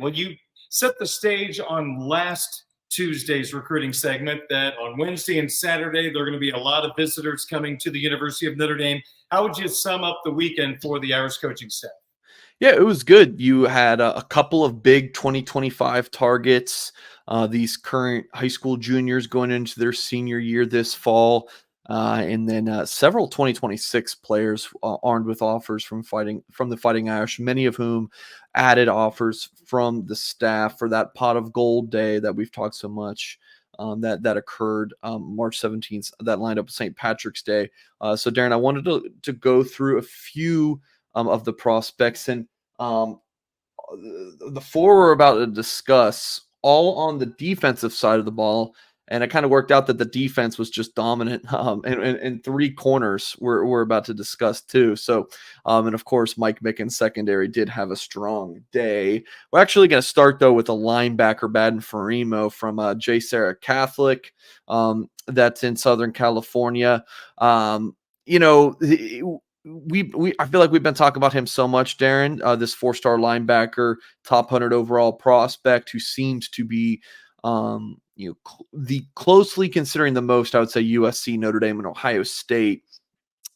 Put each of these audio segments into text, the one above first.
Well, you set the stage on last Tuesday's recruiting segment that on Wednesday and Saturday, there are going to be a lot of visitors coming to the University of Notre Dame. How would you sum up the weekend for the Irish coaching staff? Yeah, it was good. You had a couple of big 2025 targets. These current high school juniors going into their senior year this fall, and then several 2026 players armed with offers from the Fighting Irish. Many of whom added offers from the staff for that pot of gold day that we've talked so much. That occurred March 17th. That lined up with St. Patrick's Day. So, Darren, I wanted to go through a few of the prospects, and um, the four we're about to discuss all on the defensive side of the ball. And it kind of worked out that the defense was just dominant, and three corners we're about to discuss too. So, and of course, Mike Mickens secondary did have a strong day. We're actually going to start though with a linebacker, Madden Faraimo from J. Sarah Catholic, that's in Southern California. You know, we I feel like we've been talking about him so much, Darren. This four-star linebacker, top 100 overall prospect, who seems to be, the closely considering the most, I would say USC, Notre Dame, and Ohio State.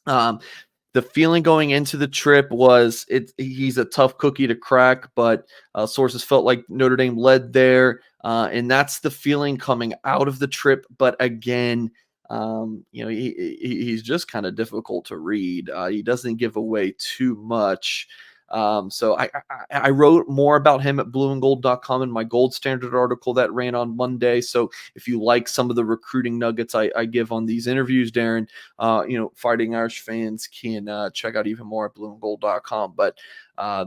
The feeling going into the trip was he's a tough cookie to crack, but sources felt like Notre Dame led there, and that's the feeling coming out of the trip. But again, he's just kind of difficult to read. He doesn't give away too much. So I wrote more about him at blueandgold.com in my Gold Standard article that ran on Monday. So if you like some of the recruiting nuggets I give on these interviews, Darren, Fighting Irish fans can check out even more at blueandgold.com. But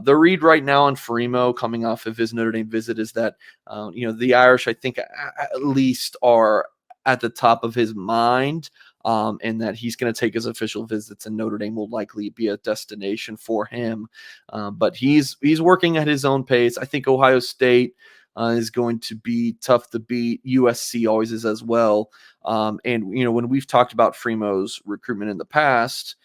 the read right now on Faraimo coming off of his Notre Dame visit is that, the Irish, I think, at least are at the top of his mind, and that he's going to take his official visits, and Notre Dame will likely be a destination for him. But he's working at his own pace. I think Ohio State is going to be tough to beat. USC always is as well. And when we've talked about Faraimo's recruitment in the past,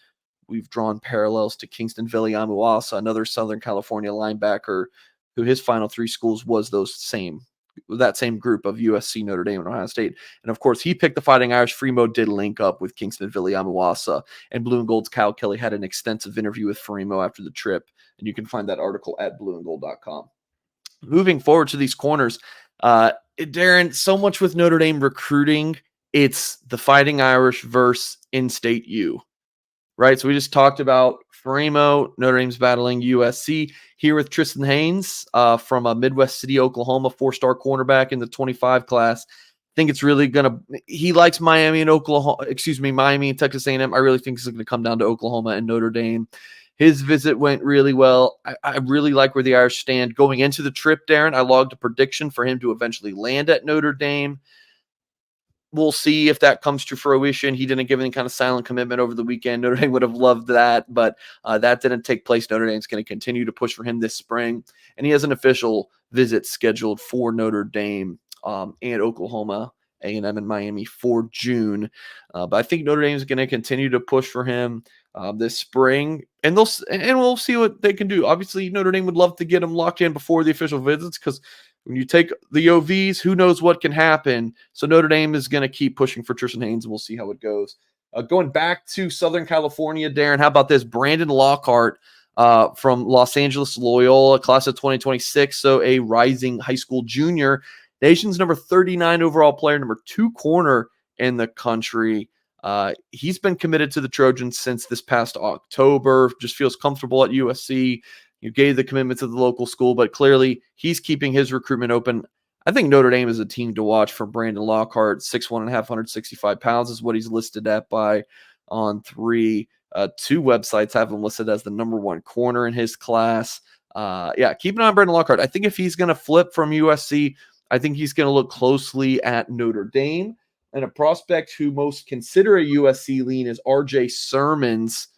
we've drawn parallels to Kingston Viliamuasa, another Southern California linebacker, who his final three schools was that same group of USC, Notre Dame, and Ohio State. And of course, he picked the Fighting Irish. Faraimo did link up with Kingston Viliamuasa, and Blue and Gold's Kyle Kelly had an extensive interview with Faraimo after the trip, and you can find that article at blueandgold.com. Moving forward to these corners, Darren, so much with Notre Dame recruiting, it's the Fighting Irish versus in-state U, right? So we just talked about Faraimo. Notre Dame's battling USC. Here with Trystan Haynes from Midwest City, Oklahoma, four-star cornerback in the 25 class. I think it's really he likes Miami and Texas A&M. I really think it's going to come down to Oklahoma and Notre Dame. His visit went really well. I really like where the Irish stand. Going into the trip, Darren, I logged a prediction for him to eventually land at Notre Dame. We'll see if that comes to fruition. He didn't give any kind of silent commitment over the weekend. Notre Dame would have loved that, but that didn't take place. Notre Dame's going to continue to push for him this spring, and he has an official visit scheduled for Notre Dame and Oklahoma, A&M, and Miami for June. But I think Notre Dame is going to continue to push for him this spring, and we'll see what they can do. Obviously, Notre Dame would love to get him locked in before the official visits, because when you take the OVs, who knows what can happen. So Notre Dame is going to keep pushing for Trystan Haynes, and we'll see how it goes. Going back to Southern California, Darren, how about this? Brandon Lockart from Los Angeles Loyola, class of 2026, so a rising high school junior. Nation's number 39 overall player, number 2 corner in the country. He's been committed to the Trojans since this past October, just feels comfortable at USC. You gave the commitment to the local school, but clearly he's keeping his recruitment open. I think Notre Dame is a team to watch for Brandon Lockart. 6'1.5", 165 pounds is what he's listed at by On3. 2 websites have him listed as the number 1 corner in his class. Keep an eye on Brandon Lockart. I think if he's going to flip from USC, I think he's going to look closely at Notre Dame. And a prospect who most consider a USC lean is R.J. Simmons,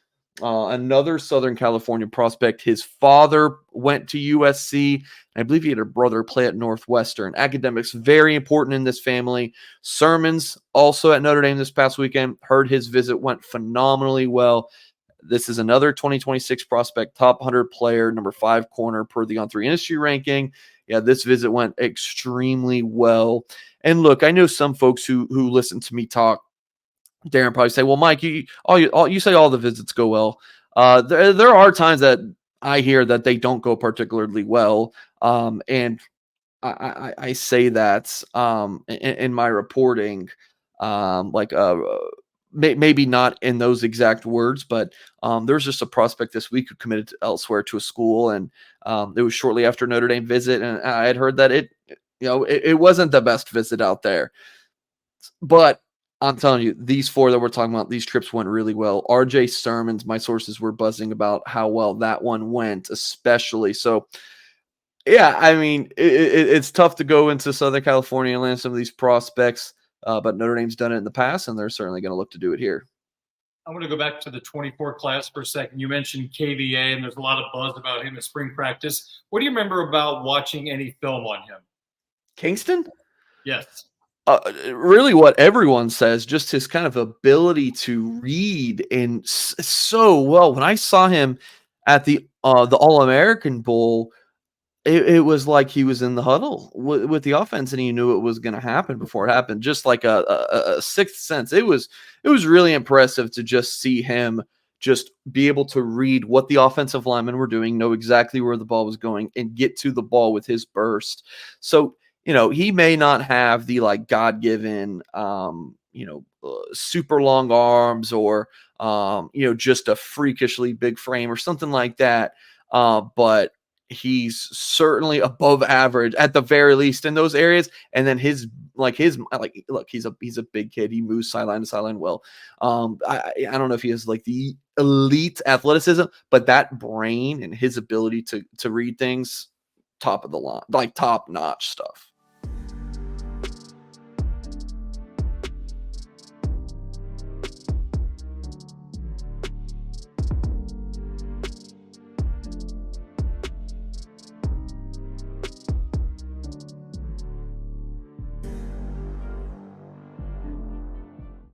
another Southern California prospect. His father went to USC. I believe he had a brother play at Northwestern. Academics, very important in this family. Simmons, also at Notre Dame this past weekend. Heard his visit went phenomenally well. This is another 2026 prospect, top 100 player, number 5 corner per the On3 industry ranking. Yeah, this visit went extremely well. And look, I know some folks who listen to me talk, Darren, probably say, well, Mike, you say all the visits go well. There are times that I hear that they don't go particularly well. And I say that in my reporting, maybe not in those exact words, but there's just a prospect this week who committed elsewhere to a school, and it was shortly after Notre Dame visit, and I had heard that it wasn't the best visit out there. But I'm telling you, these 4 that we're talking about, these trips went really well. RJ Sermons, my sources were buzzing about how well that one went, especially. So, yeah, I mean, it's tough to go into Southern California and land some of these prospects, but Notre Dame's done it in the past, and they're certainly going to look to do it here. I want to go back to the 24 class for a second. You mentioned KVA, and there's a lot of buzz about him in spring practice. What do you remember about watching any film on him? Kingston? Yes. Really what everyone says, just his kind of ability to read and so well. When I saw him at the All-American Bowl, it was like he was in the huddle with the offense, and he knew it was going to happen before it happened, just like a sixth sense. It was really impressive to just see him just be able to read what the offensive linemen were doing, know exactly where the ball was going, and get to the ball with his burst. So, he may not have the God-given, super long arms or, just a freakishly big frame or something like that. But he's certainly above average at the very least in those areas. And then look, he's a big kid. He moves sideline to sideline well. I don't know if he has the elite athleticism, but that brain and his ability to read things, top of the line, top notch stuff.